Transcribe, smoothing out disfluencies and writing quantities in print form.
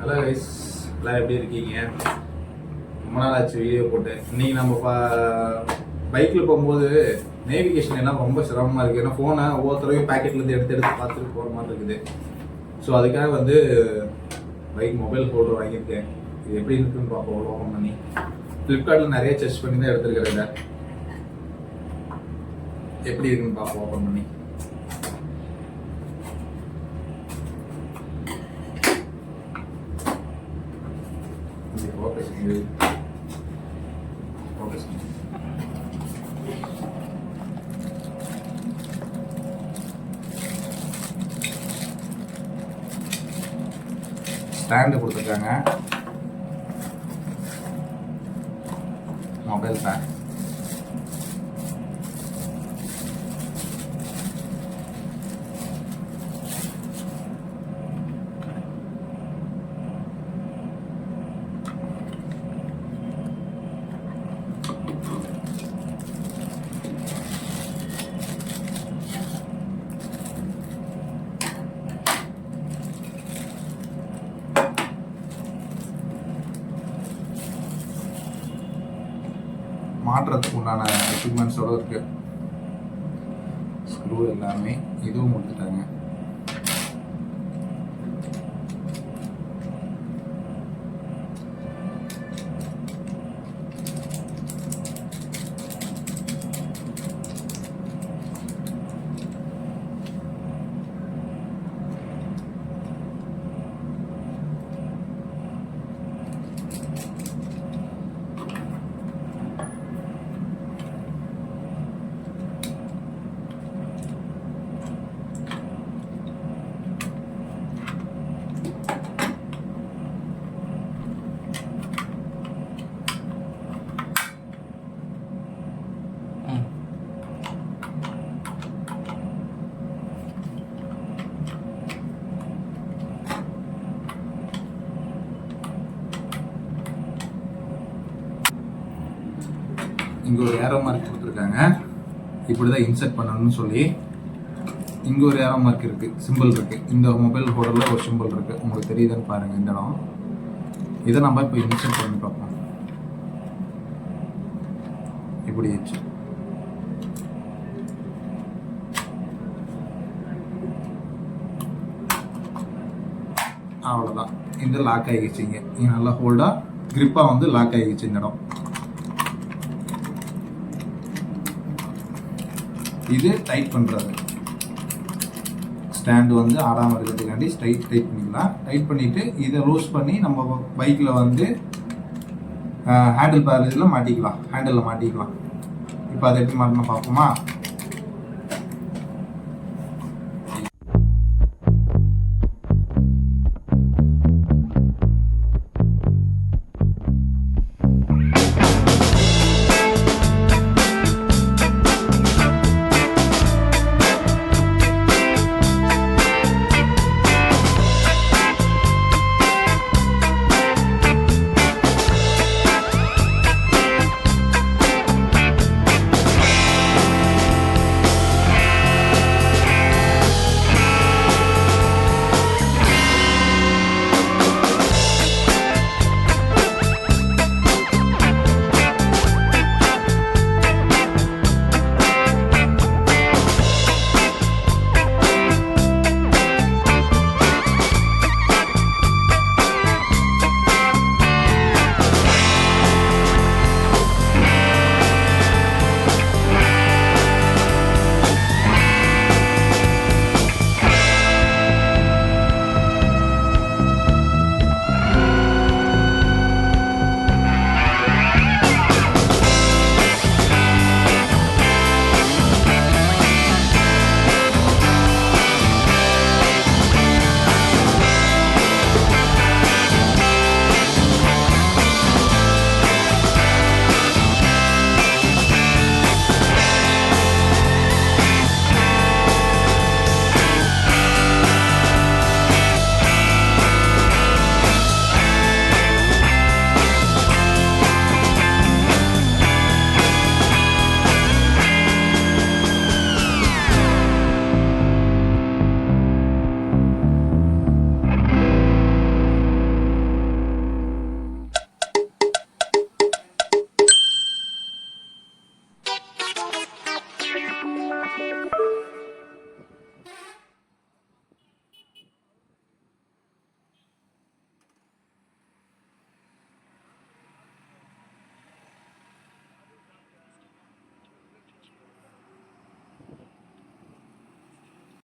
Hello guys, எல்லாம் எப்படி இருக்கீங்க? ரொம்ப நாள் ஆச்சு வீடியோ போட்டு. இன்னைக்கு நம்ம பைக்கில் போகும்போது நேவிகேஷன் எல்லாம் ரொம்ப சிரமமாக இருக்குது. ஏன்னா ஃபோனை ஒவ்வொருத்தரையும் பேக்கெட்லேருந்து எடுத்து பார்த்துட்டு போகிற மாதிரி இருக்குது. ஸோ அதுக்காக பைக் மொபைல் ஹோல்டர் வாங்கியிருக்கேன். இது எப்படி இருக்குன்னு பார்ப்போம் ஓப்பன் பண்ணி. ஃப்ளிப்கார்ட்டில் நிறைய சர்ச் பண்ணி தான் எடுத்துருக்கிறேன். எப்படி இருக்குன்னு பார்ப்போம் ஓப்பன் பண்ணி. ஸ்டாண்டு கொடுத்துருக்காங்க, மொபைல் ஸ்டாண்ட், மாற்றுறதுக்கு உண்டான எக்யூப்மெண்ட்ஸோட இருக்கு. ஸ்க்ரூ எல்லாமே இதுவும் கொடுத்துட்டாங்க. இங்கே ஒரு ஏரோ மார்க் கொடுத்துருக்காங்க, இப்படி தான் இன்சர்ட் பண்ணணும்னு சொல்லி. இங்கே ஒரு ஏரோ மார்க் இருக்குது, சிம்பிள் இருக்குது. இந்த மொபைல் ஹோல்டரில் ஒரு சிம்பிள் இருக்குது, உங்களுக்கு தெரியுதுன்னு பாருங்கள். இந்த இடம் இதை நம்ம இப்போ இன்சர்ட் பண்ணி பார்ப்போம். இப்படி வச்சு அவ்வளோதான். இந்த லாக் ஆகிடுச்சிங்க. இது நல்லா ஹோல்டாக கிரிப்பாக லாக் ஆகிடுச்சு இந்த இடம். இது டைட் பண்ணுறது ஸ்டாண்டு ஆடாமல் இருக்கிறதுக்காண்டி டைட் பண்ணிக்கலாம். டைட் பண்ணிவிட்டு இதை லூஸ் பண்ணி நம்ம பைக்கில் ஹேண்டில் பேர் இதில் மாட்டிக்கலாம், ஹேண்டிலில் மாட்டிக்கலாம். இப்போ அதை எப்படி மாட்டணும் பார்ப்போமா?